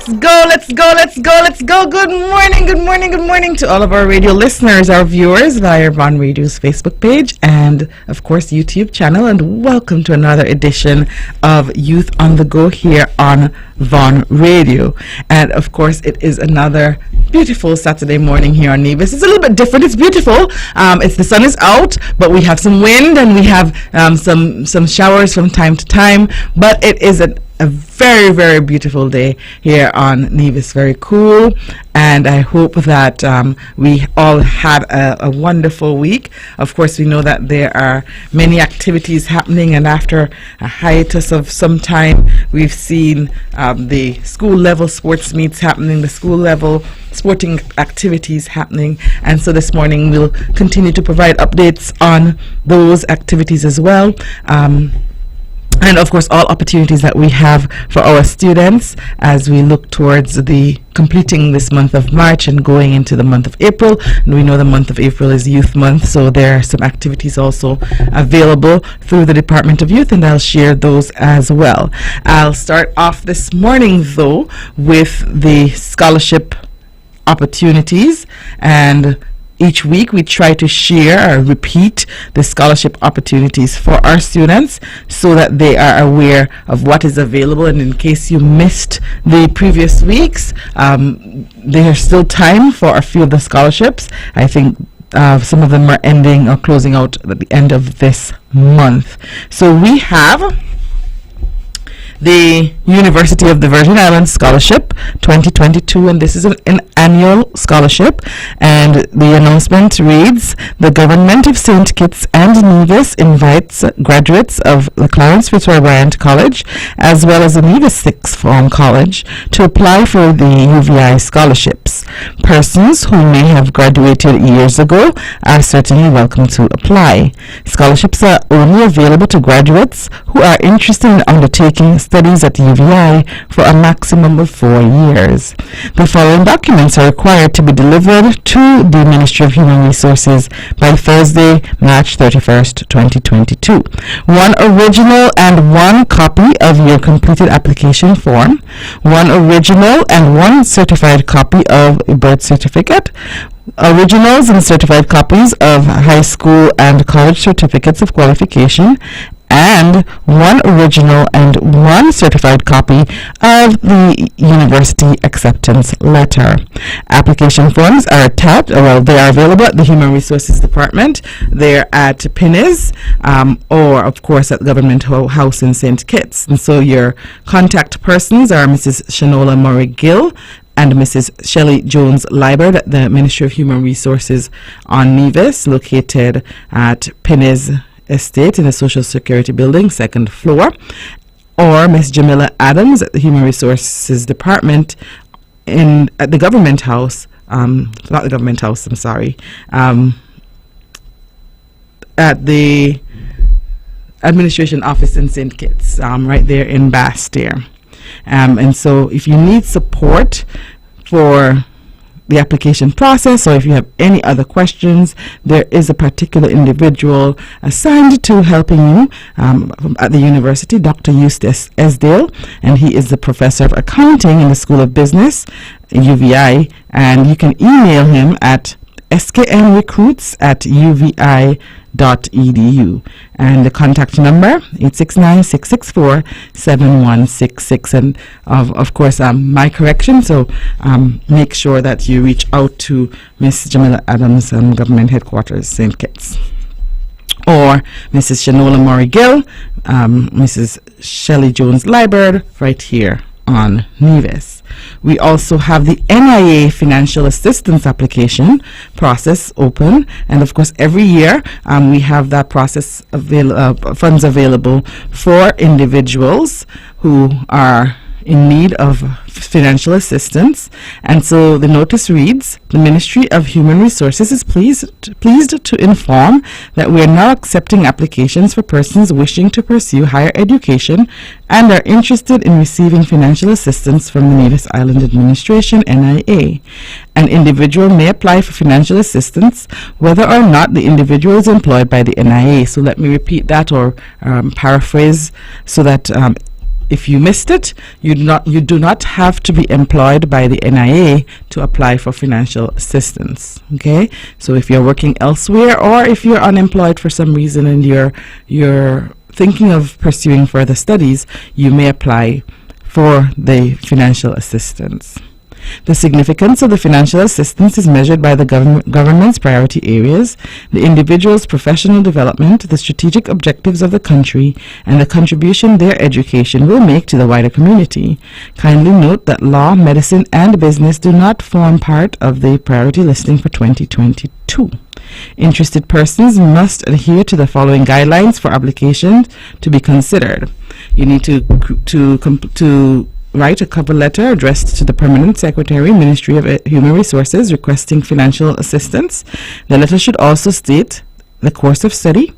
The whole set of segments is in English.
let's go. Good morning to all of our radio listeners, our viewers via Von Radio's Facebook page and, of course, YouTube channel. And welcome to another edition of Youth on the Go here on Von Radio. And, of course, it is another beautiful Saturday morning here on Nevis. It's a little bit different. It's beautiful. The sun is out, but we have some wind and we have some showers from time to time. But it is a very, very beautiful day here on Nevis. Very cool, and I hope that we all had a wonderful week. Of course, we know that there are many activities happening, and after a hiatus of some time, we've seen the school level sports meets happening, the school level sporting activities happening, and so this morning we'll continue to provide updates on those activities as well. And of course, all opportunities that we have for our students as we look towards the completing this month of March and going into the month of April. And we know the month of April is Youth Month, so there are some activities also available through the Department of Youth, and I'll share those as well. I'll start off this morning, though, with the scholarship opportunities, and each week we try to share or repeat the scholarship opportunities for our students so that they are aware of what is available. And in case you missed the previous weeks, there's still time for a few of the scholarships. I think some of them are ending or closing out at the end of this month. So we have the University of the Virgin Islands Scholarship 2022, and this is an annual scholarship, and the announcement reads: the Government of St. Kitts and Nevis invites graduates of the Clarence Fitzroy Bryant College as well as the Nevis Sixth Form College to apply for the UVI scholarships. Persons who may have graduated years ago are certainly welcome to apply. Scholarships are only available to graduates who are interested in undertaking studies at UVI for a maximum of 4 years. The following documents are required to be delivered to the Ministry of Human Resources by Thursday, March 31st, 2022. One original and one copy of your completed application form, one original and one certified copy of a birth certificate, originals and certified copies of high school and college certificates of qualification, and one original and one certified copy of the university acceptance letter. Application forms are attached, they are available at the Human Resources Department. They're at Pinnis, or of course at Government House in St. Kitts. And so your contact persons are Mrs. Shanola Murray-Gill and Mrs. Shelley Jones-Liebert at the Ministry of Human Resources on Nevis, located at Pinnis Estate in the Social Security Building, 2nd floor, or Miss Jamila Adams at the Human Resources Department at the Government House, not the Government House, I'm sorry, at the Administration Office in St. Kitts, right there in Bastair. And so if you need support for the application process, or if you have any other questions, there is a particular individual assigned to helping you at the university, Dr. Eustace Esdale, and he is the professor of accounting in the School of Business, UVI, and you can email him at sknrecruits@uvi.edu, and the contact number 869-664-7166. And of course, my correction, so make sure that you reach out to Miss Jamila Adams, Government Headquarters, St. Kitts, or Mrs. Shanola Murray-Gill, Mrs. Shelley Jones-Liebert, right here on Nevis. We also have the NIA financial assistance application process open, and of course every year we have that process funds available for individuals who are in need of financial assistance. And so the notice reads: the Ministry of Human Resources is pleased to inform that we are now accepting applications for persons wishing to pursue higher education and are interested in receiving financial assistance from the Nevis Island Administration, NIA. An individual may apply for financial assistance whether or not the individual is employed by the NIA. So let me repeat that, or paraphrase, so that if you missed it, you do not have to be employed by the NIA to apply for financial assistance. Okay, so if you're working elsewhere, or if you're unemployed for some reason and you're thinking of pursuing further studies, you may apply for the financial assistance. The significance of the financial assistance is measured by the government's priority areas, the individual's professional development, the strategic objectives of the country, and the contribution their education will make to the wider community. Kindly note that law, medicine, and business do not form part of the priority listing for 2022. Interested persons must adhere to the following guidelines for applications to be considered. You need to write a cover letter addressed to the Permanent Secretary, Ministry of Human Resources, requesting financial assistance. The letter should also state the course of study,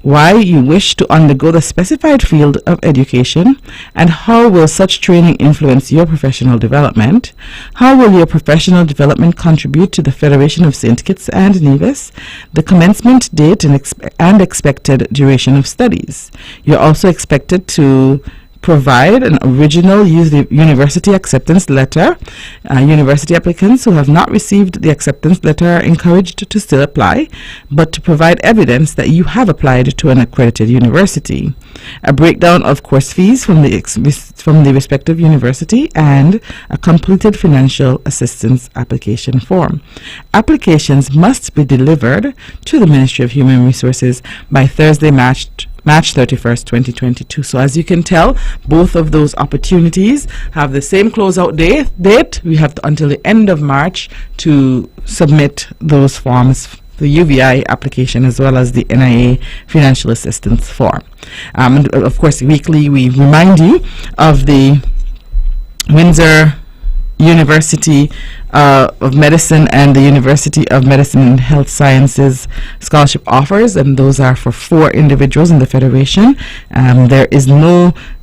why you wish to undergo the specified field of education, and how will such training influence your professional development. How will your professional development contribute to the Federation of St. Kitts and Nevis, the commencement date and expected duration of studies. You're also expected to provide an original university acceptance letter. University applicants who have not received the acceptance letter are encouraged to still apply, but to provide evidence that you have applied to an accredited university. A breakdown of course fees from the respective university, and a completed financial assistance application form. Applications must be delivered to the Ministry of Human Resources by Thursday, March 31st, 2022. So as you can tell, both of those opportunities have the same closeout date. We have until the end of March to submit those forms, the UVI application as well as the NIA financial assistance form. And of course, weekly we remind you of the Windsor University of Medicine and the University of Medicine and Health Sciences scholarship offers, and those are for 4 individuals in the Federation. There isn't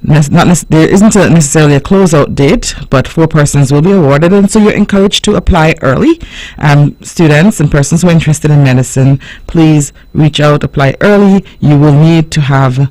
necessarily a closeout date, but 4 persons will be awarded, and so you're encouraged to apply early. Students and persons who are interested in medicine, please reach out, apply early. You will need to have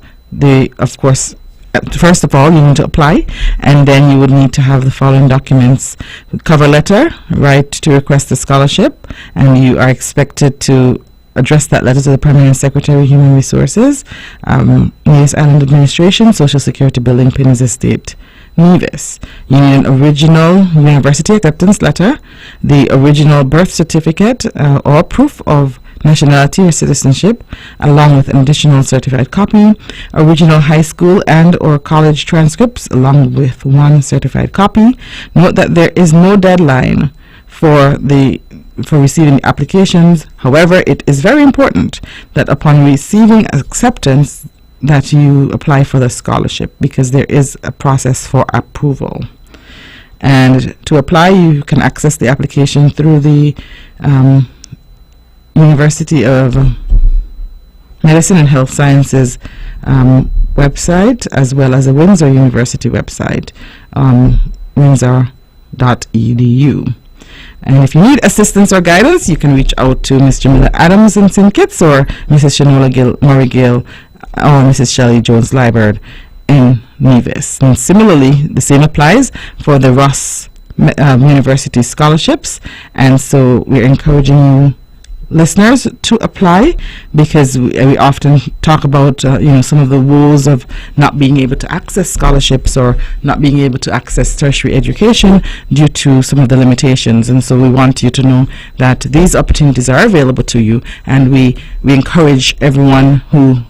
first of all, you need to apply, and then you would need to have the following documents: cover letter, right to request a scholarship, and you are expected to address that letter to the Permanent Secretary, Human Resources, Nevis Island Administration, Social Security Building, Pins Estate, Nevis. You need an original university acceptance letter, the original birth certificate or proof of nationality or citizenship, along with an additional certified copy, original high school and or college transcripts, along with 1 certified copy. Note that there is no deadline for receiving applications. However, it is very important that upon receiving acceptance that you apply for the scholarship, because there is a process for approval. And to apply, you can access the application through the University of Medicine and Health Sciences website, as well as the Windsor University website, windsor.edu. And if you need assistance or guidance, you can reach out to Mr. Miller Adams in St. Kitts, or Mrs. Shanola Murray Gill, or Mrs. Shelley Jones Liebert in Nevis. And similarly, the same applies for the Ross University scholarships, and so we're encouraging you listeners to apply, because we often talk about some of the woes of not being able to access scholarships or not being able to access tertiary education due to some of the limitations. And so we want you to know that these opportunities are available to you, and we encourage everyone who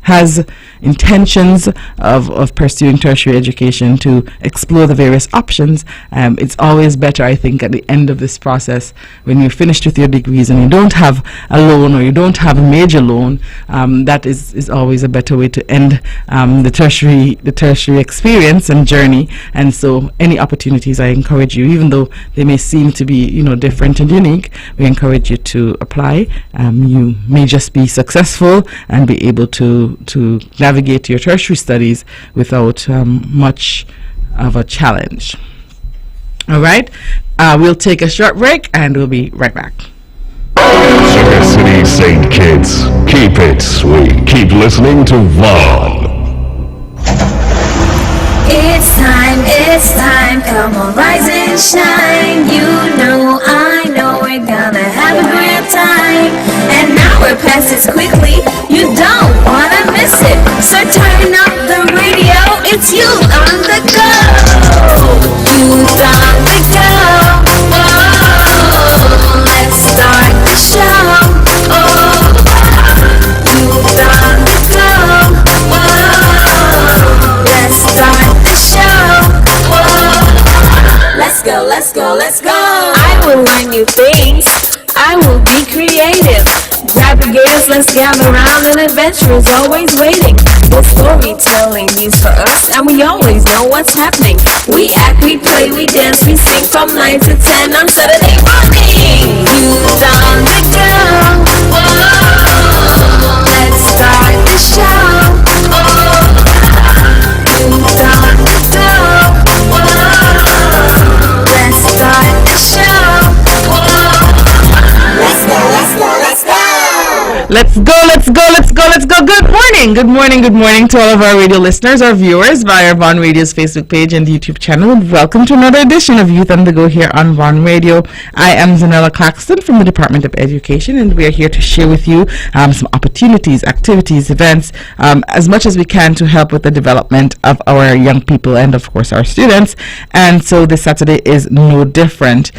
has intentions of pursuing tertiary education to explore the various options. It's always better, I think, at the end of this process, when you're finished with your degrees and you don't have a loan, or you don't have a major loan, that is always a better way to end the tertiary experience and journey. And so any opportunities, I encourage you, even though they may seem to be different and unique, we encourage you to apply. You may just be successful and be able to navigate your tertiary studies without much of a challenge. All right, we'll take a short break and we'll be right back. Sugar City St. Kitts, keep it sweet. Keep listening to Vaughn. it's time, come on, rise and shine. You know, I know, we're gonna have a great time. And now we're past it quickly, you don't wanna miss it. So turn up the radio, it's you on the go. Youth on the go, whoa, let's start the show. Oh, youth on the go, whoa, let's start the show. Whoa, let's go, let's go, let's go. I will learn new things, I will be creative. Grab the gators, let's gather round, and adventure is always waiting. The storytelling news for us, and we always know what's happening. We act, we play, we dance, we sing from 9 to 10 on Saturday morning. Youth on the go, whoa, let's start the show. Oh, youth on the go, whoa, let's start the show. Whoa, let's go, let's go, let's go. Let's go, let's go, let's go, let's go. Good morning, good morning, good morning to all of our radio listeners, our viewers via Von Radio's Facebook page and YouTube channel. And welcome to another edition of Youth on the Go here on Von Radio. I am Zahnela Claxton from the Department of Education, and we are here to share with you some opportunities, activities, events, as much as we can to help with the development of our young people and, of course, our students. And so this Saturday is no different.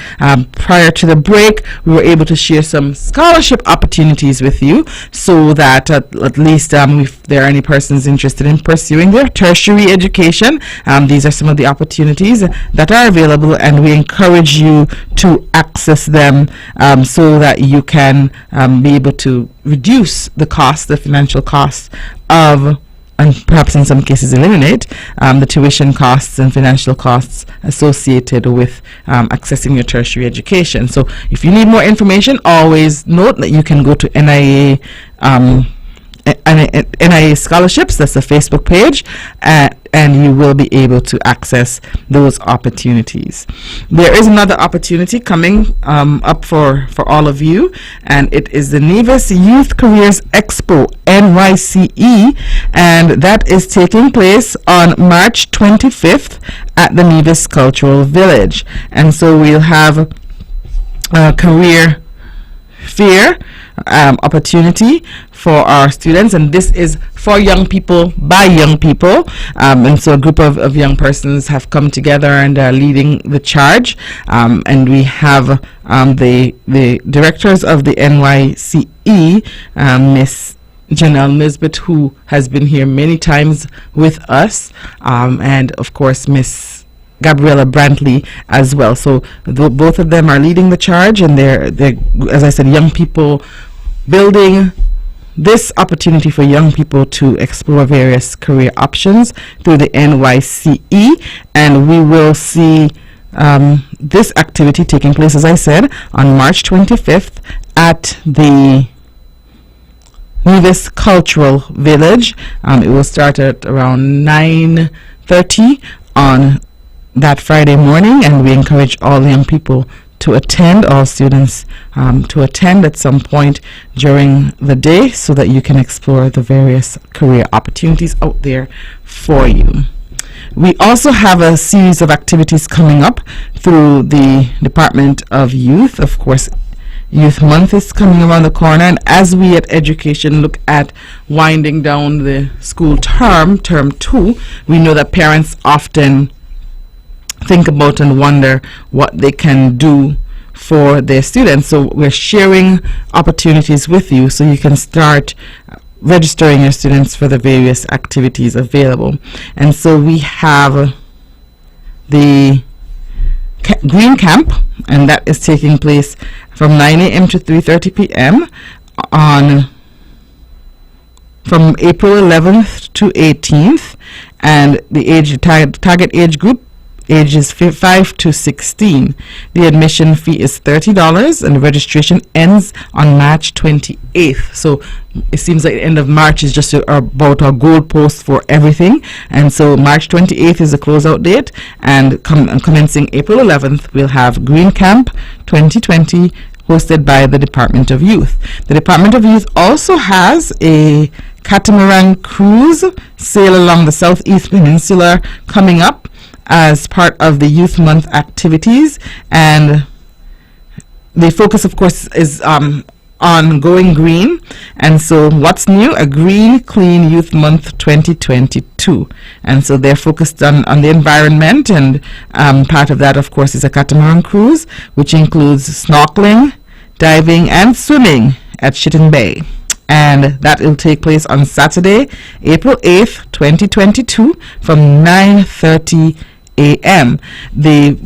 Prior to the break, we were able to share some scholarship opportunities with you, so that at least if there are any persons interested in pursuing their tertiary education, these are some of the opportunities that are available, and we encourage you to access them so that you can be able to reduce the cost, the financial cost of, and perhaps in some cases eliminate the tuition costs and financial costs associated with accessing your tertiary education. So if you need more information, always note that you can go to NIA NIA Scholarships, that's the Facebook page, and you will be able to access those opportunities. There is another opportunity coming up for all of you, and it is the Nevis Youth Careers Expo NYCE, and that is taking place on March 25th at the Nevis Cultural Village. And so we'll have a career fair opportunity for our students, and this is for young people by young people, and so a group of young persons have come together and are leading the charge, and we have the directors of the NYCE, Miss Janelle Nisbet, who has been here many times with us, and of course Miss Gabriella Brantley as well. So both of them are leading the charge, and they're as I said, young people, building this opportunity for young people to explore various career options through the NYCE, and we will see this activity taking place, as I said, on March 25th at the Nevis Cultural Village. It will start at around 9:30 on that Friday morning, and we encourage all young people to attend, all students to attend at some point during the day, so that you can explore the various career opportunities out there for you. We also have a series of activities coming up through the Department of Youth. Of course, Youth Month is coming around the corner, and as we at Education look at winding down the school term 2, we know that parents often think about and wonder what they can do for their students. So we're sharing opportunities with you so you can start registering your students for the various activities available. And so we have the Green Camp, and that is taking place from 9 a.m. to 3:30 p.m. from April 11th to 18th, and the target age group ages 5 to 16. The admission fee is $30, and the registration ends on March 28th. So it seems like the end of March is just about our goalpost for everything, and so March 28th is the closeout date, and commencing April 11th we'll have Green Camp 2020, hosted by the Department of Youth. The Department of Youth also has a catamaran cruise sail along the Southeast Peninsula coming up as part of the Youth Month activities, and the focus, of course, is on going green. And so what's new? A Green Clean Youth Month 2022. And so they're focused on the environment, and part of that, of course, is a catamaran cruise, which includes snorkeling, diving, and swimming at Shitton Bay. And that will take place on Saturday, April 8th, 2022 from 9:30 a.m. The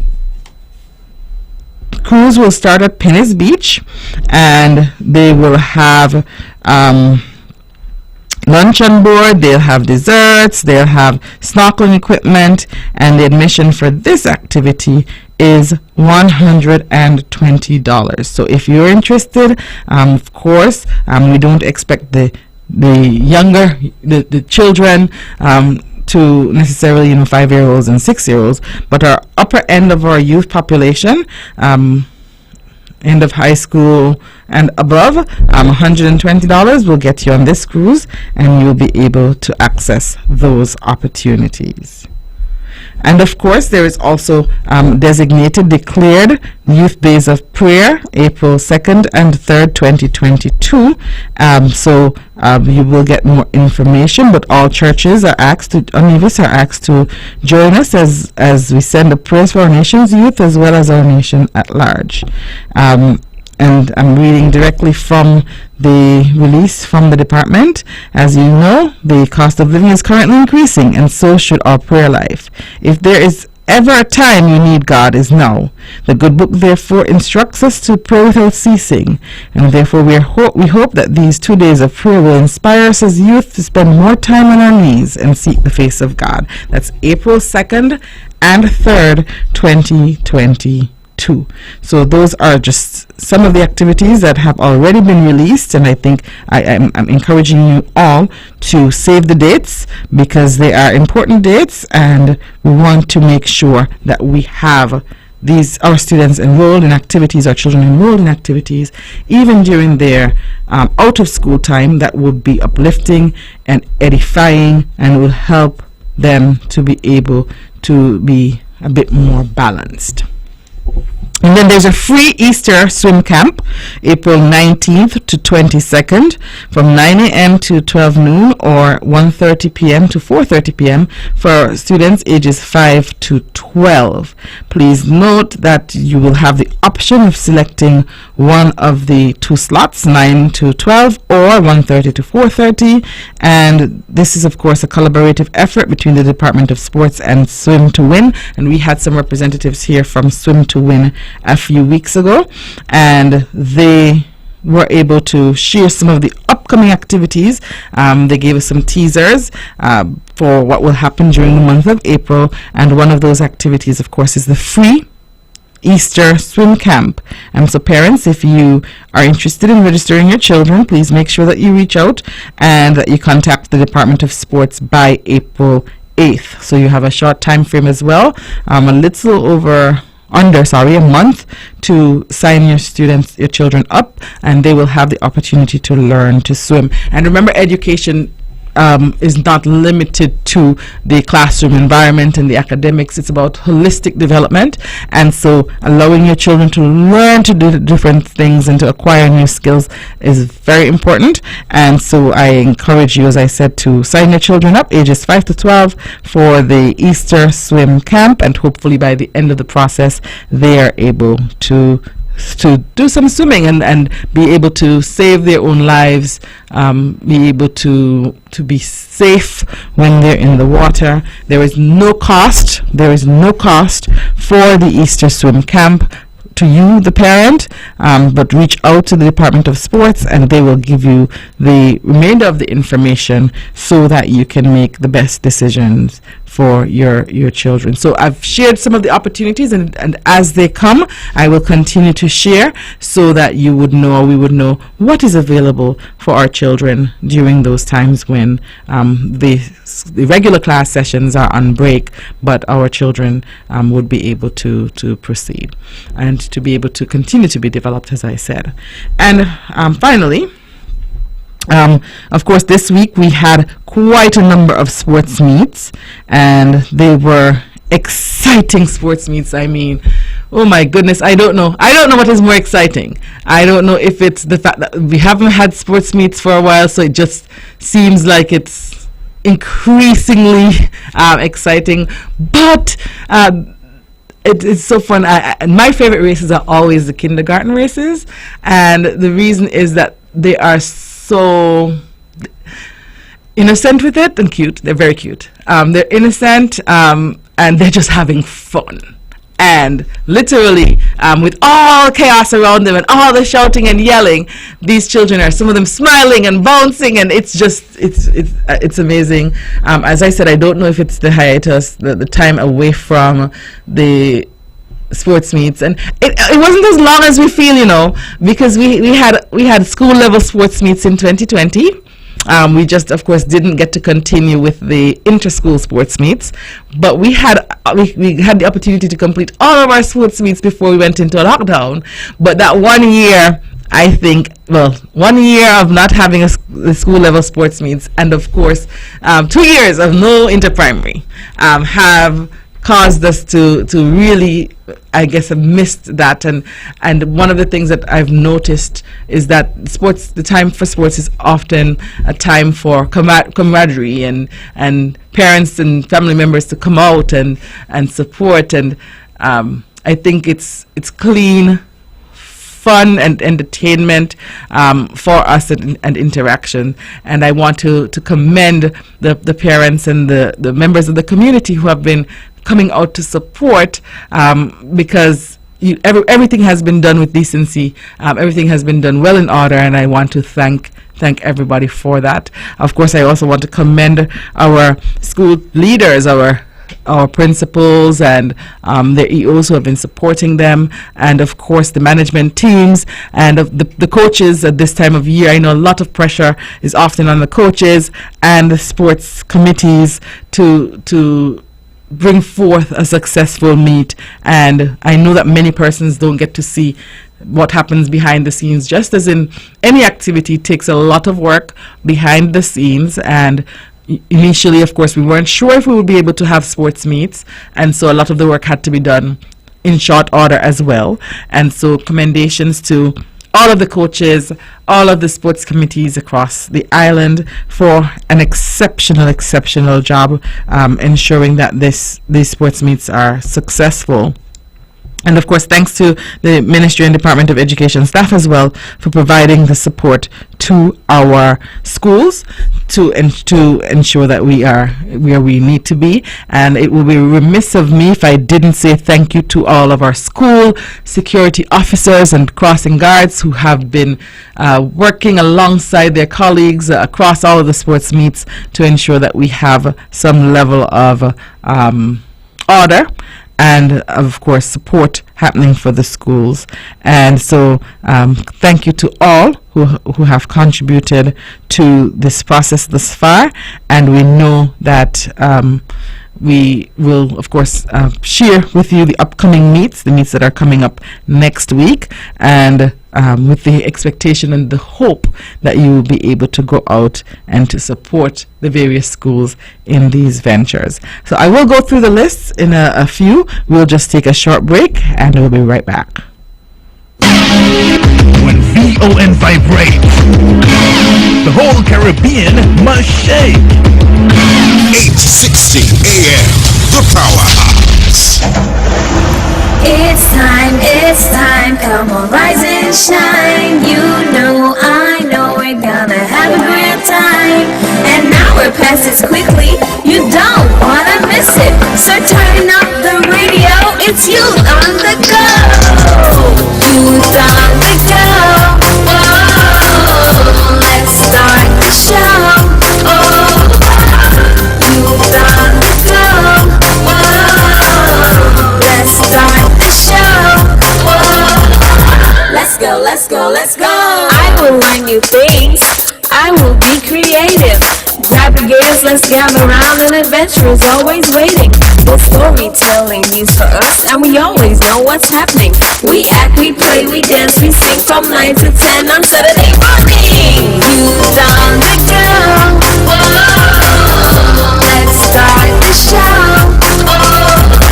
cruise will start at Pennis Beach, and they will have lunch on board, they'll have desserts, they'll have snorkeling equipment, and the admission for this activity is $120. So if you're interested, of course, we don't expect the children to necessarily 5-year-olds and 6-year-olds, but our upper end of our youth population, end of high school and above, $120 will get you on this cruise, and you'll be able to access those opportunities. And of course, there is also designated declared Youth Days of Prayer, April 2nd and 3rd, 2022. So you will get more information, but all churches are asked to, Univis are asked to join us as we send a prayer for our nation's youth as well as our nation at large. And I'm reading directly from the release from the department. As you know, the cost of living is currently increasing, and so should our prayer life. If there is ever a time you need God, is now. The good book therefore instructs us to pray without ceasing, and therefore we hope that these 2 days of prayer will inspire us as youth to spend more time on our knees and seek the face of God. That's April 2nd and 3rd, 2022. So those are just some of the activities that have already been released, and I think I'm encouraging you all to save the dates, because they are important dates, and we want to make sure that we have our students enrolled in activities, our children enrolled in activities, even during their out of school time, that will be uplifting and edifying and will help them to be able to be a bit more balanced. And then there's a free Easter swim camp, April 19th to 22nd, from 9 a.m. to 12 noon or 1:30 p.m. to 4:30 p.m. for students ages 5 to 12. Please note that you will have the option of selecting one of the 2 slots, 9 to 12 or 1:30 to 4:30. And this is, of course, a collaborative effort between the Department of Sports and Swim to Win. And we had some representatives here from Swim to Win a few weeks ago, and they were able to share some of the upcoming activities. They gave us some teasers for what will happen during the month of April, and one of those activities, of course, is the free Easter swim camp. And so parents, if you are interested in registering your children, please make sure that you reach out and that you contact the Department of Sports by April 8th. So you have a short time frame as well, a month to sign your children up, and they will have the opportunity to learn to swim. And remember, education is not limited to the classroom environment and the academics. It's about holistic development, and so allowing your children to learn to do different things and to acquire new skills is very important. And so I encourage you, as I said, to sign your children up ages 5 to 12 for the Easter swim camp, and hopefully by the end of the process they are able to do some swimming and be able to save their own lives, be able to be safe when they're in the water. There is no cost for the Easter swim camp to you, the parent, but reach out to the Department of Sports and they will give you the remainder of the information so that you can make the best decisions for your children. So I've shared some of the opportunities, and as they come, I will continue to share so that we would know what is available for our children during those times when the regular class sessions are on break, but our children would be able to proceed and to be able to continue to be developed, as I said. And finally, of course, this week we had quite a number of sports meets, and they were exciting sports meets. I mean, oh my goodness, I don't know what is more exciting. I don't know if it's the fact that we haven't had sports meets for a while, so it just seems like it's increasingly exciting, but it's so fun. My favorite races are always the kindergarten races, and the reason is that they are so innocent with it and cute. They're very cute. They're innocent, and they're just having fun. And literally, with all chaos around them and all the shouting and yelling, these children are, some of them smiling and bouncing, and it's amazing. As I said, I don't know if it's the hiatus, the time away from the sports meets, and it wasn't as long as we feel, because we had school level sports meets in 2020. We just, of course, didn't get to continue with the inter-school sports meets, but we had the opportunity to complete all of our sports meets before we went into a lockdown. But that 1 year, I think, 1 year of not having the school level sports meets, and of course, 2 years of no inter-primary, have caused us to really, I guess, have missed that. And one of the things that I've noticed is that the time for sports is often a time for camaraderie and parents and family members to come out and support. And I think it's clean, fun and entertainment for us and interaction. And I want to commend the parents and the members of the community who have been coming out to support, because everything has been done with decency. Everything has been done well in order, and I want to thank everybody for that. Of course, I also want to commend our school leaders, our principals and their EOs who have been supporting them, and of course the management teams and the coaches at this time of year. I know a lot of pressure is often on the coaches and the sports committees to bring forth a successful meet, and I know that many persons don't get to see what happens behind the scenes. Just as in any activity, it takes a lot of work behind the scenes, and initially, of course, we weren't sure if we would be able to have sports meets, and so a lot of the work had to be done in short order as well. And so commendations to all of the coaches, all of the sports committees across the island for an exceptional job ensuring that these sports meets are successful. And of course, thanks to the Ministry and Department of Education staff as well for providing the support to our schools to ensure that we are where we need to be. And it will be remiss of me if I didn't say thank you to all of our school security officers and crossing guards who have been working alongside their colleagues across all of the sports meets to ensure that we have some level of order and of course support happening for the schools. And so thank you to all who have contributed to this process thus far, and we know that we will of course share with you the upcoming meets, the meets that are coming up next week, and with the expectation and the hope that you will be able to go out and to support the various schools in these ventures. So I will go through the lists in a few. We'll just take a short break and we'll be right back. When VON vibrates, the whole Caribbean must shake. 860 AM, the powerhouse. It's time, come on, rise and shine. You know, I know we're gonna have a great time. And now we're past it quickly, you don't wanna miss it. So turn up the radio, it's you on the go. Youth on the go, oh, let's start the show. Oh, youth on the go, oh, let's start the show. Oh, let's go. I will learn new things, I will be creative. Grab your gears, let's gather around, an adventure is always waiting. The storytelling news for us, and we always know what's happening. We act, we play, we dance, we sing from 9 to 10 on Saturday morning. Youth on the go, whoa, let's start the show. Oh,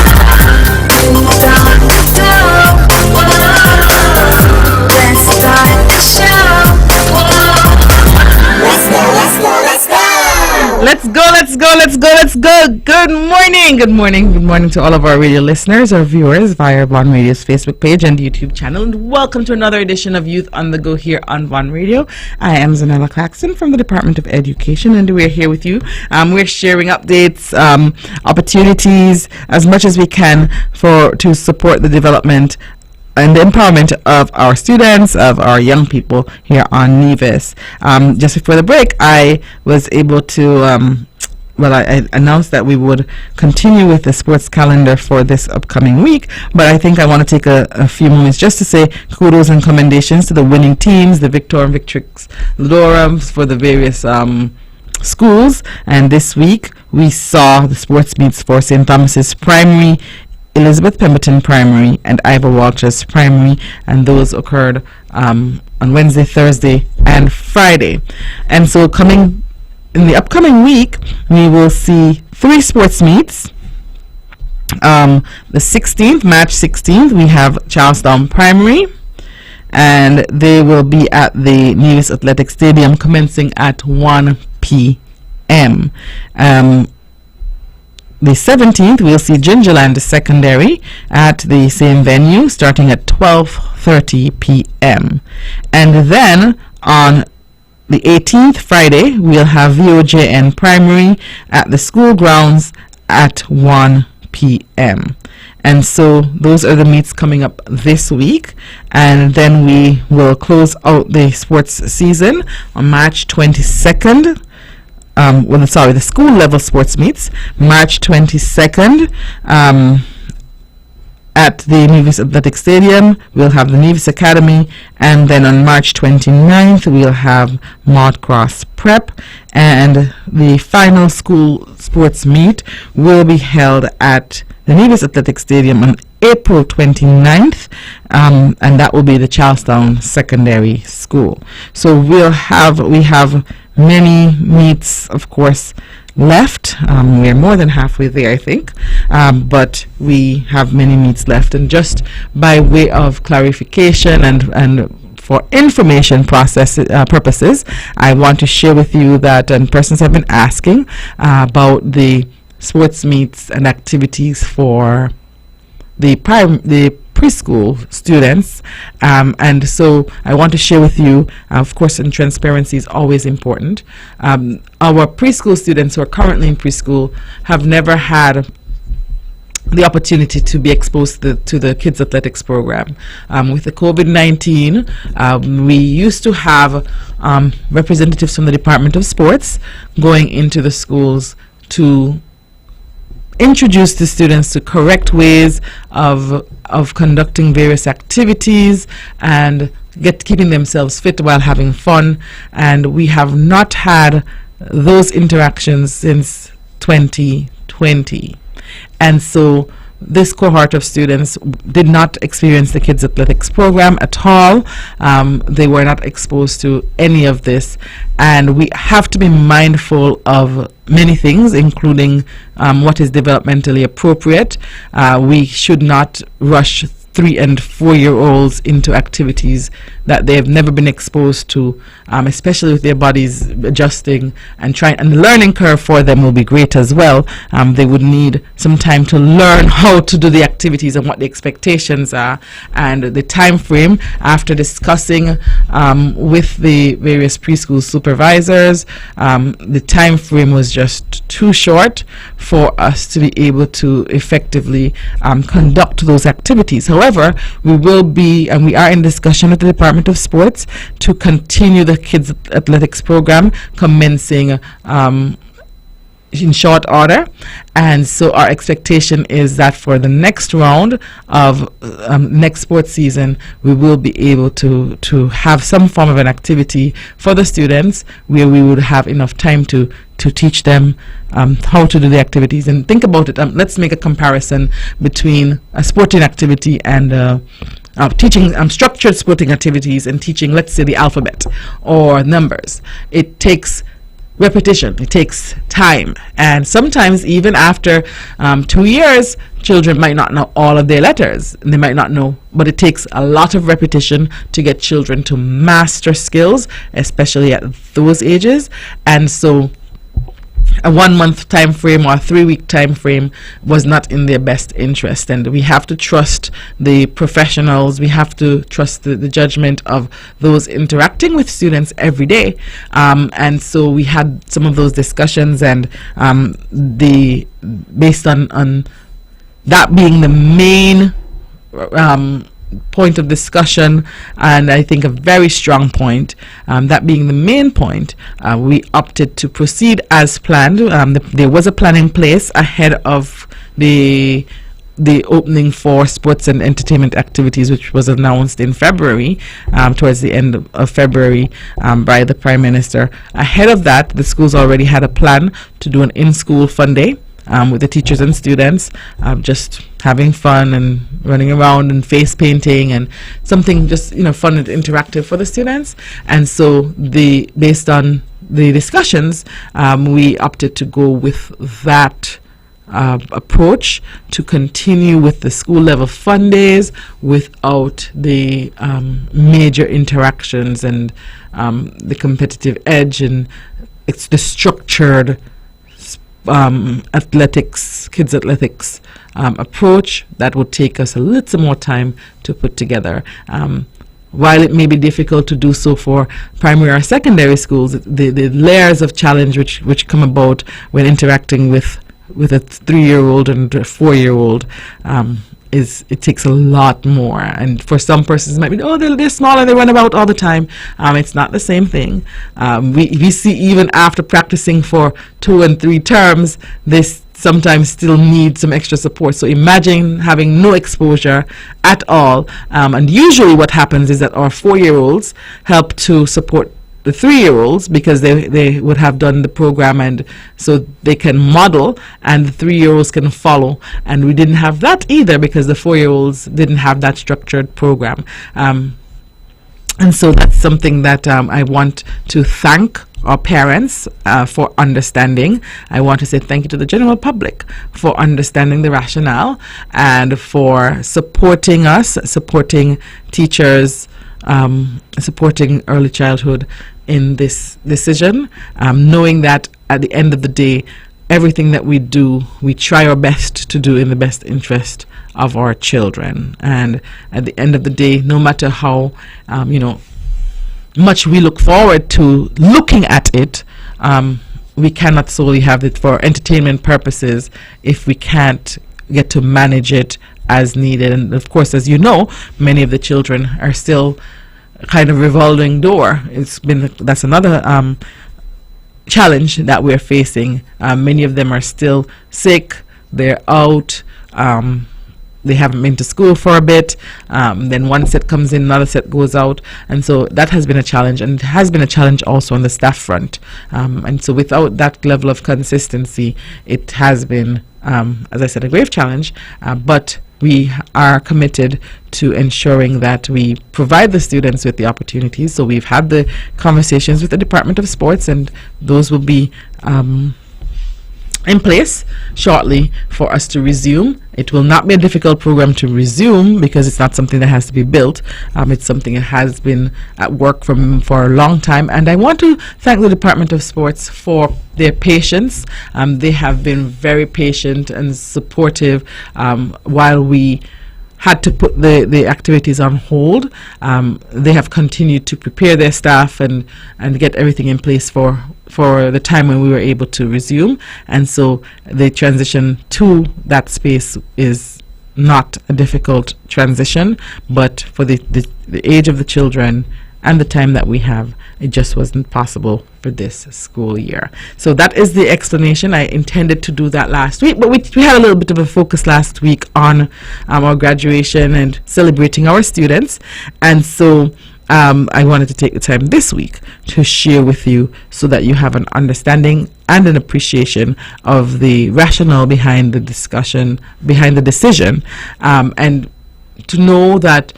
let's go. Good morning to all of our radio listeners, our viewers via Von Radio's Facebook page and YouTube channel, and welcome to another edition of Youth on the Go here on Von Radio. I am Zahnela Claxton from the Department of Education, and we're here with you. We're sharing updates, opportunities, as much as we can to support the development and the empowerment of our students, of our young people here on Nevis. Just before the break, I was able to I announced that we would continue with the sports calendar for this upcoming week, but I think I want to take a few moments just to say kudos and commendations to the winning teams, the Victor and Victrix Lorums for the various schools. And this week we saw the sports meets for St. Thomas's Primary, Elizabeth Pemberton Primary, and Ivor Walters Primary, and those occurred on Wednesday, Thursday, and Friday. And so in the upcoming week, we will see 3 sports meets. The 16th, March 16th, we have Charlestown Primary, and they will be at the Nevis Athletic Stadium commencing at 1 p.m. The 17th, we'll see Gingerland Secondary at the same venue starting at 12:30 p.m. And then on the 18th, Friday, we'll have VOJN Primary at the school grounds at 1 p.m. And so those are the meets coming up this week. And then we will close out the sports season on March 22nd. The school level sports meets, March 22nd. At the Nevis Athletic Stadium, we'll have the Nevis Academy, and then on March 29th, we'll have Maud Cross Prep, and the final school sports meet will be held at the Nevis Athletic Stadium on April 29th, and that will be the Charlestown Secondary School. So we have many meets, of course, left. We're more than halfway there, I think, but we have many meets left. And just by way of clarification and for information purposes, I want to share with you that, and persons have been asking about the sports meets and activities for the preschool students, and so I want to share with you, of course, and transparency is always important. Our preschool students who are currently in preschool have never had the opportunity to be exposed to the kids athletics program. With the COVID-19, we used to have representatives from the Department of Sports going into the schools to introduce the students to correct ways of conducting various activities and keeping themselves fit while having fun. And we have not had those interactions since 2020. And so this cohort of students did not experience the kids athletics program at all. They were not exposed to any of this, and we have to be mindful of many things, including what is developmentally appropriate. We should not rush 3 and 4-year-olds into activities that they have never been exposed to, especially with their bodies adjusting and trying. And the learning curve for them will be great as well. They would need some time to learn how to do the activities and what the expectations are, and the time frame. After discussing with the various preschool supervisors, the time frame was just too short for us to be able to effectively conduct those activities. However, we will be, and we are in discussion with the Department of Sports to continue the kids athletics program commencing in short order. And so our expectation is that for the next round of next sports season, we will be able to have some form of an activity for the students where we would have enough time to teach them how to do the activities. And think about it, let's make a comparison between a sporting activity and teaching structured sporting activities and teaching, let's say, the alphabet or numbers. It takes repetition, it takes time, and sometimes even after 2 years, children might not know all of their letters. They might not know, but it takes a lot of repetition to get children to master skills, especially at those ages. And so a 1 month time frame or a 3 week time frame was not in their best interest. And we have to trust the professionals. We have to trust the judgment of those interacting with students every day. And so we had some of those discussions, and based on that being the main point of discussion, and I think a very strong point, that being the main point, we opted to proceed as planned. There was a plan in place ahead of the opening for sports and entertainment activities, which was announced in February, towards the end of February, by the Prime Minister. Ahead of that, the schools already had a plan to do an in-school fun day with the teachers and students, just having fun and running around and face painting and something just fun and interactive for the students. And so based on the discussions, we opted to go with that approach, to continue with the school level fun days without the major interactions and the competitive edge, and it's the structured kids athletics approach that would take us a little more time to put together. While it may be difficult to do so for primary or secondary schools, the layers of challenge which come about when interacting with a 3-year-old and a 4-year-old it takes a lot more. And for some persons it might be, they're small and they run about all the time. It's not the same thing. We see even after practicing for 2 and 3 terms, they sometimes still need some extra support. So imagine having no exposure at all. And usually what happens is that our 4-year-olds help to support the 3-year-olds, because they would have done the program, and so they can model and the 3-year-olds can follow. And we didn't have that either, because the 4-year-olds didn't have that structured program. And so that's something that I want to thank our parents for understanding. I want to say thank you to the general public for understanding the rationale and for supporting us, supporting teachers, supporting early childhood in this decision, knowing that at the end of the day, everything that we do, we try our best to do in the best interest of our children. And at the end of the day, no matter how much we look forward to looking at it, we cannot solely have it for entertainment purposes if we can't get to manage it as needed. And of course, as you know, many of the children are still kind of revolving door. That's another challenge that we're facing. Many of them are still sick, they're out, they haven't been to school for a bit, then one set comes in, another set goes out, and so that has been a challenge, and it has been a challenge also on the staff front. And so without that level of consistency, it has been, as I said, a grave challenge, but we are committed to ensuring that we provide the students with the opportunities. So we've had the conversations with the Department of Sports, and those will be in place shortly for us to resume. It will not be a difficult program to resume, because it's not something that has to be built. It's something that has been at work for a long time, and I want to thank the Department of Sports for their patience. They have been very patient and supportive while we had to put the activities on hold. They have continued to prepare their staff and get everything in place for the time when we were able to resume. And so the transition to that space is not a difficult transition, but for the age of the children and the time that we have, it just wasn't possible for this school year. So that is the explanation. I intended to do that last week, but we had a little bit of a focus last week on our graduation and celebrating our students. And so I wanted to take the time this week to share with you, so that you have an understanding and an appreciation of the rationale behind the discussion, behind the decision, and to know that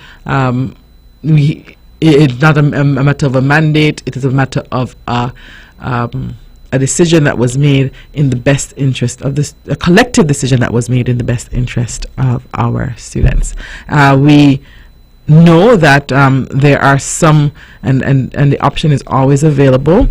it's not a matter of a mandate. It is a matter of a decision that was made in the best interest of a collective decision that was made in the best interest of our students. We know that there are some, and the option is always available.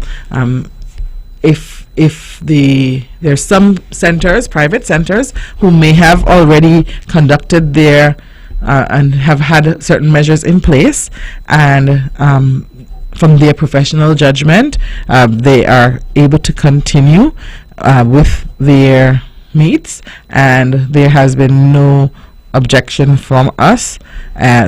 If if there's some centers, private centers, who may have already conducted their and have had certain measures in place, and from their professional judgment, they are able to continue with their meets, and there has been no objection from us.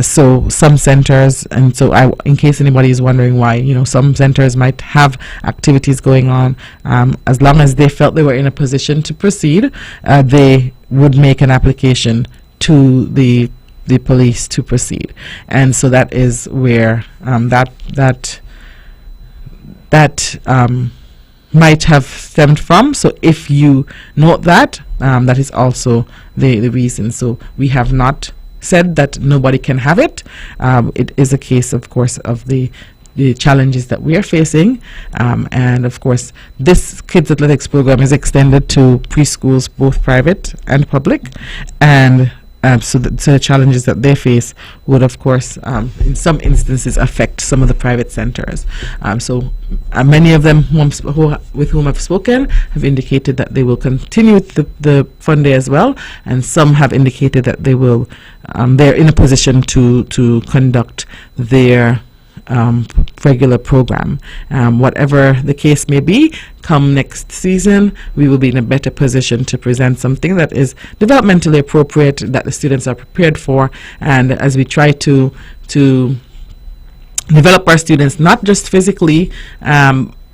So some centers, and so in case anybody is wondering why, some centers might have activities going on, as long as they felt they were in a position to proceed, they would make an application to the police to proceed. And so that is where that might have stemmed from. So if you note that, that is also the reason. So we have not said that nobody can have it. It is a case, of course, of the challenges that we are facing, and of course this kids athletics program is extended to preschools, both private and public, and so the challenges that they face would, of course, in some instances affect some of the private centers. So many of them with whom I've spoken have indicated that they will continue with the fun day as well, and some have indicated that they will. They're in a position to conduct their regular program. Whatever the case may be, come next season, we will be in a better position to present something that is developmentally appropriate, that the students are prepared for, and as we try to develop our students, not just physically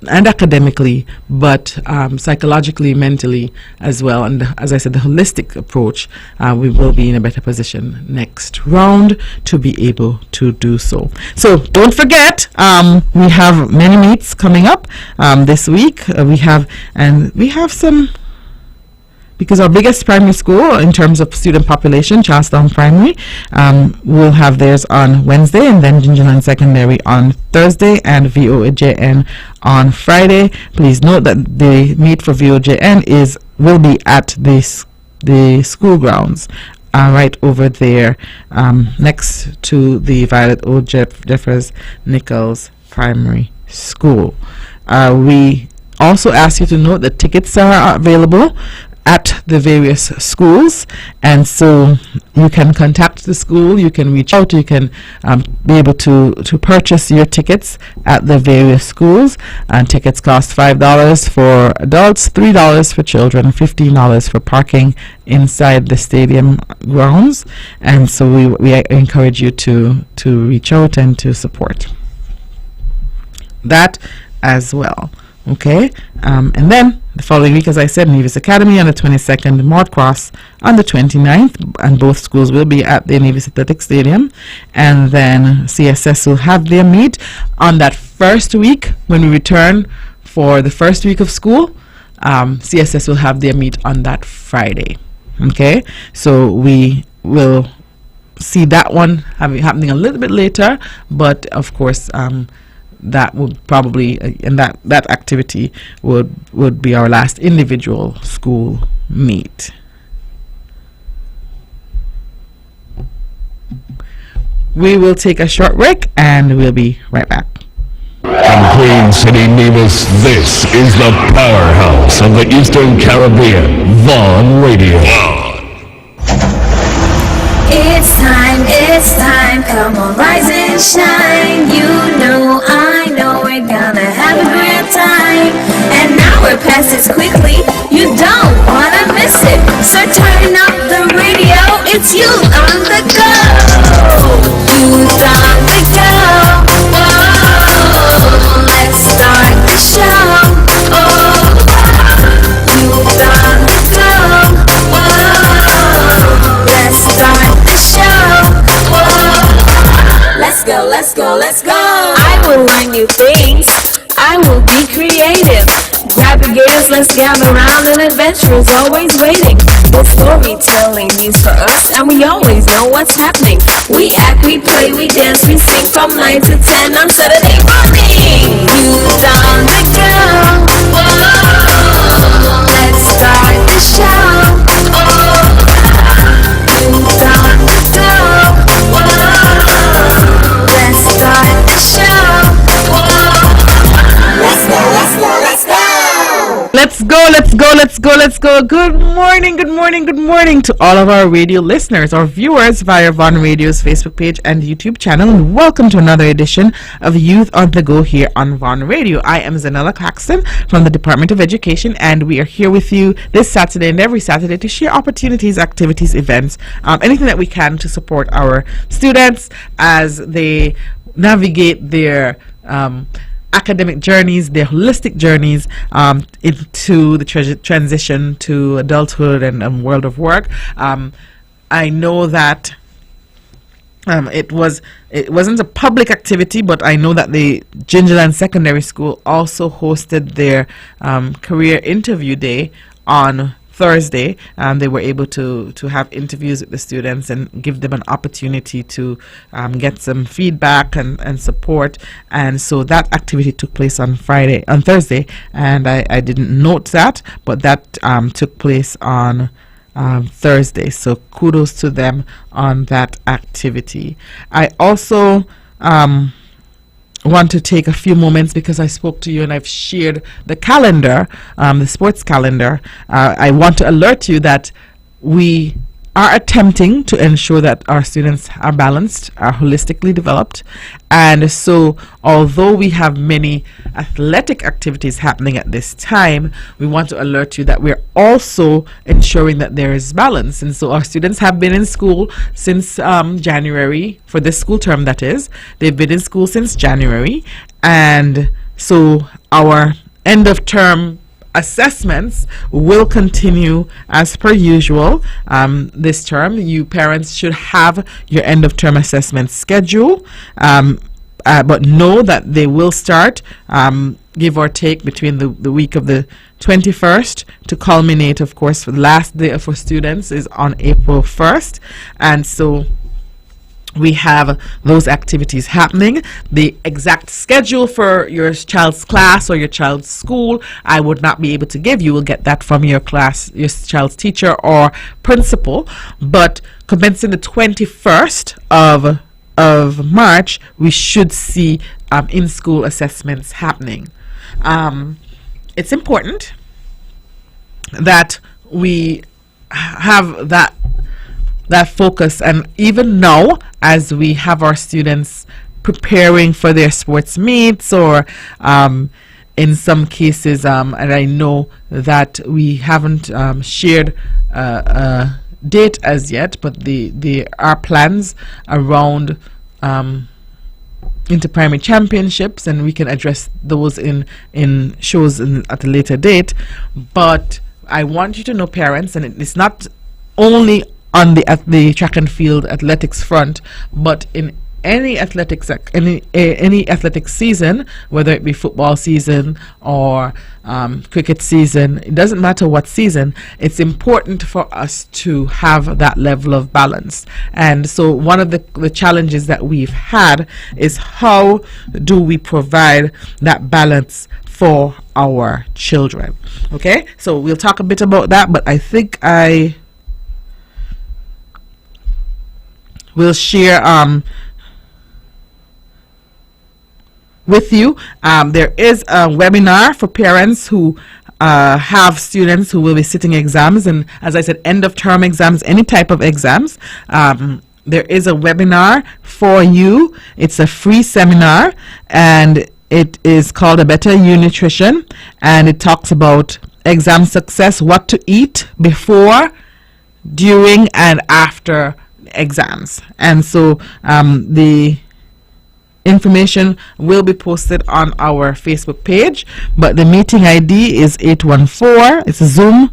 and academically, but psychologically, mentally as well. And as I said, the holistic approach, we will be in a better position next round to be able to do so. So don't forget, we have many meets coming up this week. We have some, because our biggest primary school in terms of student population, Charlestown Primary, will have theirs on Wednesday, and then Gingerland Secondary on Thursday, and VOJN on Friday. Please note that the meet for VOJN will be at the school grounds, right over there, next to the Violet O. Jeffers Nichols Primary School. We also ask you to note that tickets are available at the various schools, and so you can contact the school, you can reach out, you can be able to purchase your tickets at the various schools. And tickets cost $5 for adults, $3 for children, $15 for parking inside the stadium grounds. And so we encourage you to reach out and to support that as well. Okay, and then the following week, as I said, Nevis Academy on the 22nd, Maud Cross on the 29th, and both schools will be at the Nevis Athletic Stadium. And then CSS will have their meet on that first week when we return for the first week of school. CSS will have their meet on that Friday. Okay, so we will see that one happening a little bit later, but of course, that would probably, and that activity would be our last individual school meet. We will take a short break and we'll be right back. From Queen City, Nevis, this is the powerhouse of the Eastern Caribbean, Vaughn Radio. It's time, come on, rise and shine. You know, I know, we're gonna have a great time. And now we're past it quickly, you don't wanna miss it. So turn up the radio, it's you on the go. Youth on the go. Whoa, let's start the show. Oh, youth on the go. Whoa, let's start the show. Let's go, let's go, let's go. I will learn new things. I will be creative. Grab your gators, let's gather around. An adventure is always waiting. The storytelling news for us, and we always know what's happening. We act, we play, we dance, we sing from 9 to 10 on Saturday morning. Youth on the go. Whoa, let's start the show. Oh, youth on the go. Let's start the show. Let's go, let's go, let's go. Good morning to all of our radio listeners, our viewers via Von Radio's Facebook page and YouTube channel, and welcome to another edition of Youth on the Go here on Von Radio. I am Zahnela Claxton from the Department of Education, and we are here with you this Saturday and every Saturday to share opportunities, activities, events, anything that we can to support our students as they navigate their academic journeys, their holistic journeys into the transition to adulthood and world of work. I know that it wasn't a public activity, but I know that the Gingerland Secondary School also hosted their career interview day on Thursday. They were able to have interviews with the students and give them an opportunity to get some feedback and support. And so that activity took place on Thursday, and I didn't note that, but that took place on Thursday. So kudos to them on that activity. I also want to take a few moments because I spoke to you and I've shared the calendar, the sports calendar. I want to alert you that we are attempting to ensure that our students are balanced, are holistically developed. And so although we have many athletic activities happening at this time, we want to alert you that we're also ensuring that there is balance. And so our students have been in school since January, for this school term that is. They've been in school since January. And so our end of term assessments will continue as per usual this term. You parents should have your end of term assessment schedule, but know that they will start give or take between the week of the 21st to culminate, of course, the last day for students is on April 1st. And so we have those activities happening. The exact schedule for your child's class or your child's school, I would not be able to give. You will get that from your child's teacher or principal. But commencing the 21st of March, we should see in-school assessments happening. It's important that we have that focus, and even now as we have our students preparing for their sports meets or in some cases and I know that we haven't shared a date as yet, but there are plans around inter-primary championships, and we can address those in shows at a later date. But I want you to know, parents, and it's not only on the track and field athletics front, but in any athletics any athletic season, whether it be football season or cricket season, it doesn't matter what season, it's important for us to have that level of balance. And so one of the challenges that we've had is how do we provide that balance for our children. Okay, so we'll talk a bit about that, but I think I will share with you. There is a webinar for parents who have students who will be sitting exams, and as I said, end of term exams, any type of exams. There is a webinar for you. It's a free seminar, and it is called A Better You Nutrition, and it talks about exam success, what to eat before, during, and after exams. And so the information will be posted on our Facebook page, but the meeting ID is 814. It's a Zoom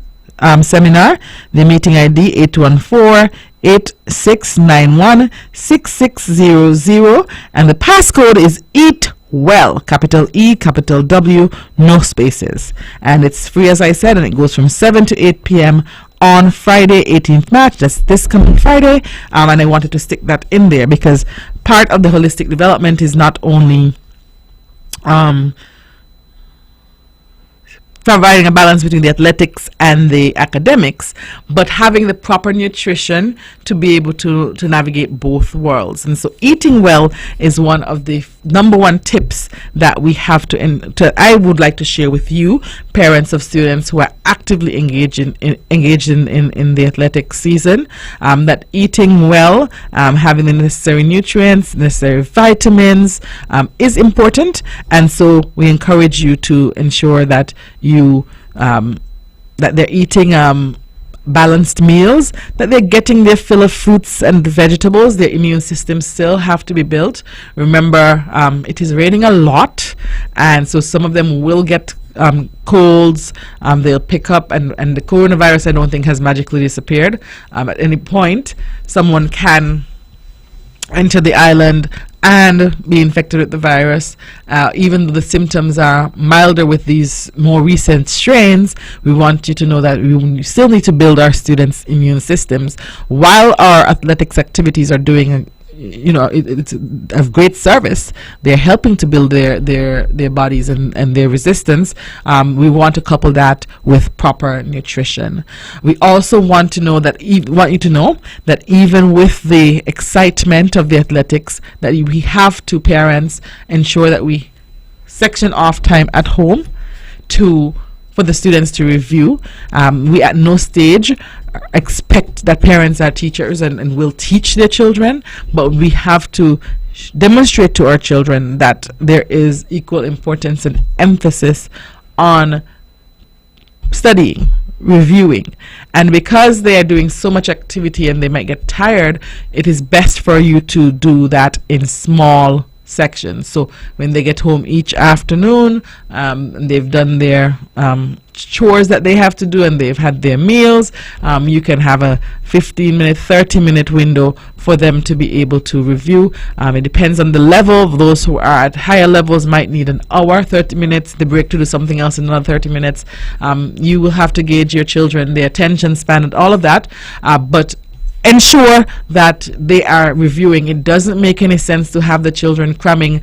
seminar. The meeting ID 814-8691-6600, and the passcode is Eat Well, capital E, capital W, no spaces. And it's free, as I said, and it goes from 7 to 8 p.m. on Friday, 18th March. That's this coming Friday. And I wanted to stick that in there because part of the holistic development is not only providing a balance between the athletics and the academics, but having the proper nutrition to be able to navigate both worlds. And so eating well is one of the number one tips that we have to I would like to share with you, parents of students who are actively engaged in the athletic season, that eating well, having the necessary nutrients, necessary vitamins is important, and so we encourage you to ensure that you that they're eating balanced meals, that they're getting their fill of fruits and vegetables. Their immune systems still have to be built. Remember, it is raining a lot, and so some of them will get colds. They'll pick up, and the coronavirus, I don't think, has magically disappeared. At any point, someone can enter the island and be infected with the virus. Even though the symptoms are milder with these more recent strains, we want you to know that we still need to build our students' immune systems while our athletics activities are doing it's of great service. They're helping to build their bodies and their resistance. We want to couple that with proper nutrition. We also want you to know that even with the excitement of the athletics, that we have to, parents, ensure that we section off time at home for the students to review. We at no stage expect that parents are teachers and will teach their children, but we have to demonstrate to our children that there is equal importance and emphasis on studying, reviewing, and because they are doing so much activity and they might get tired, it is best for you to do that in small sections. So when they get home each afternoon, they've done their chores that they have to do and they've had their meals, you can have a 15-minute, 30-minute window for them to be able to review. It depends on the level. Those who are at higher levels might need an hour, 30 minutes. They break to do something else in another 30 minutes. You will have to gauge your children, their attention span, and all of that, but ensure that they are reviewing. It doesn't make any sense to have the children cramming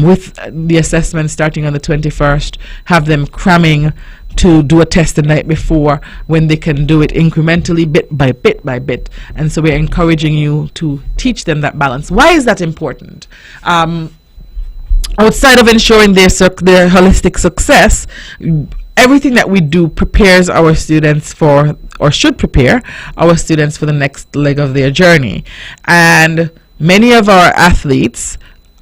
with the assessment starting on the 21st, have them cramming to do a test the night before when they can do it incrementally, bit by bit by bit. And so we're encouraging you to teach them that balance. Why is that important? Outside of ensuring their holistic success, everything that we do prepares our students for, or should prepare our students for, the next leg of their journey. And many of our athletes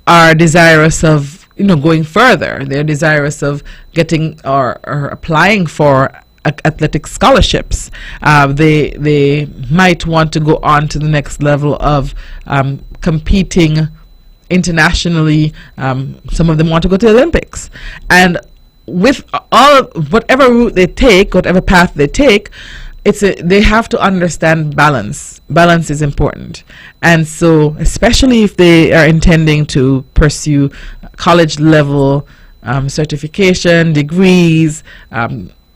are desirous of going further. They're desirous of getting or applying for athletic scholarships. They might want to go on to the next level of competing internationally. Some of them want to go to the Olympics, and with whatever route they take, whatever path they take, they have to understand balance. Balance is important, and so especially if they are intending to pursue college level certification, degrees,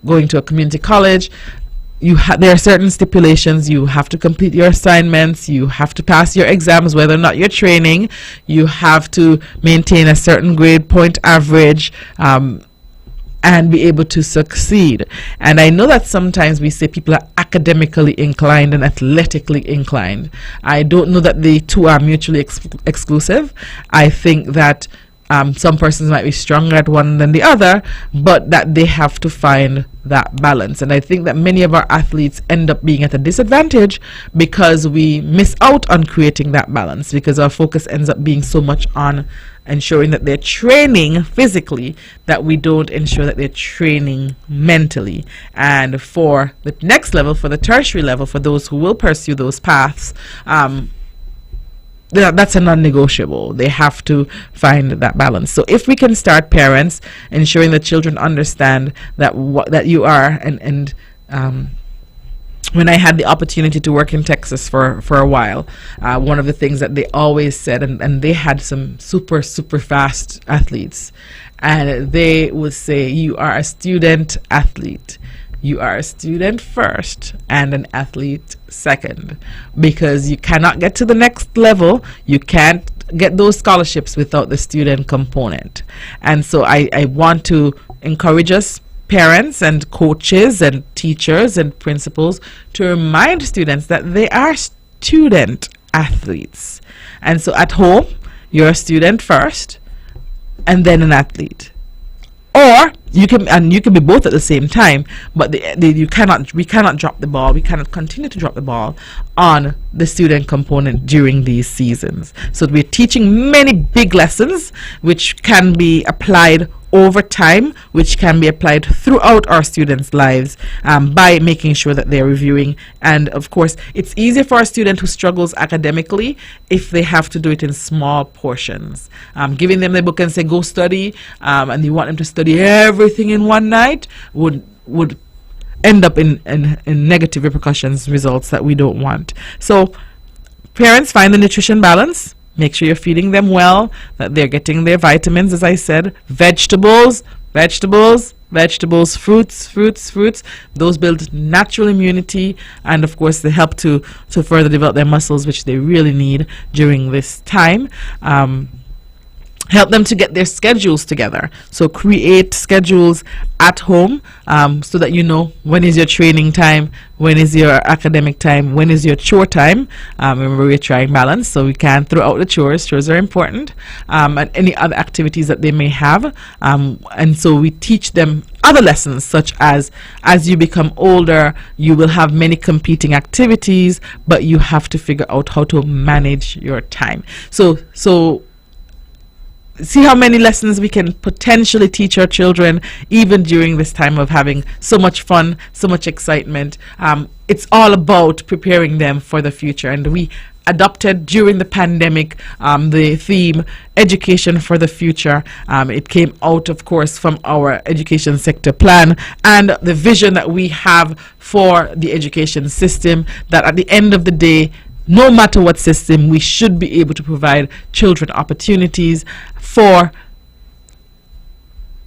going to a community college, there are certain stipulations. You have to complete your assignments, you have to pass your exams whether or not you're training, you have to maintain a certain grade point average, and be able to succeed. And I know that sometimes we say people are academically inclined and athletically inclined. I don't know that the two are mutually exclusive. I think that some persons might be stronger at one than the other, but that they have to find that balance. And I think that many of our athletes end up being at a disadvantage because we miss out on creating that balance, because our focus ends up being so much on ensuring that they're training physically that we don't ensure that they're training mentally. And for the next level, for the tertiary level, for those who will pursue those paths, that's a non-negotiable. They have to find that balance. So if we can start, parents, ensuring that children understand that that you are, and when I had the opportunity to work in Texas for a while, one of the things that they always said, and they had some super fast athletes, and they would say, you are a student athlete. You are a student first and an athlete second, because you cannot get to the next level, you can't get those scholarships without the student component. And so I want to encourage us, parents and coaches and teachers and principals, to remind students that they are student athletes. And so at home, you're a student first and then an athlete. Or you can be both at the same time, but we cannot drop the ball. We cannot continue to drop the ball on the student component during these seasons. So we're teaching many big lessons which can be applied over time, which can be applied throughout our students' lives, by making sure that they're reviewing. And of course, it's easier for a student who struggles academically if they have to do it in small portions. Giving them the book and say, go study, and you want them to study everything in one night would end up in negative repercussions, results that we don't want. So parents, find the nutrition balance. Make sure you're feeding them well, that they're getting their vitamins, as I said. Vegetables, fruits. Those build natural immunity, and of course they help to further develop their muscles, which they really need during this time. Help them to get their schedules together. So create schedules at home, so that you know when is your training time, when is your academic time, when is your chore time. Remember, we're trying balance, so we can throw out the chores. Chores are important, and any other activities that they may have. And so we teach them other lessons, such as you become older, you will have many competing activities, but you have to figure out how to manage your time. So see how many lessons we can potentially teach our children, even during this time of having so much fun, so much excitement. It's all about preparing them for the future. And we adopted during the pandemic the theme education for the future. It came out, of course, from our education sector plan and the vision that we have for the education system, that at the end of the day, no matter what system, we should be able to provide children opportunities for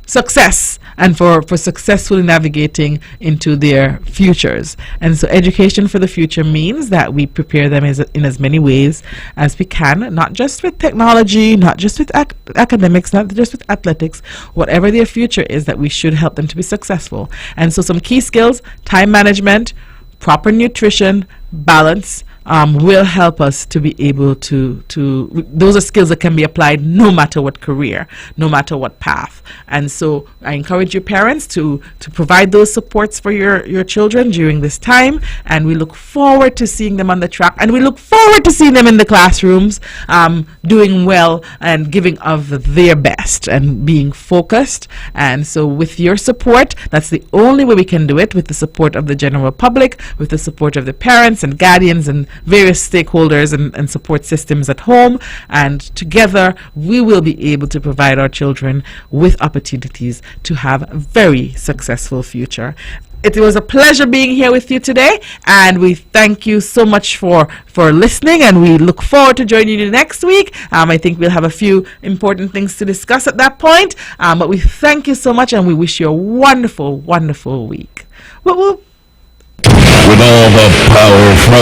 success and for successfully navigating into their futures. And so education for the future means that we prepare them in as many ways as we can, not just with technology, not just with academics, not just with athletics. Whatever their future is, that we should help them to be successful. And so some key skills: time management, proper nutrition, balance, will help us to be able to those are skills that can be applied no matter what career, no matter what path. And so I encourage your parents to provide those supports for your children during this time, and we look forward to seeing them on the track, and we look forward to seeing them in the classrooms, doing well and giving of their best and being focused. And so with your support, that's the only way we can do it, with the support of the general public, with the support of the parents and guardians and various stakeholders and support systems at home. And together we will be able to provide our children with opportunities to have a very successful future. It was a pleasure being here with you today, and we thank you so much for listening, and we look forward to joining you next week. I think we'll have a few important things to discuss at that point, but we thank you so much, and we wish you a wonderful, wonderful week. With all the power from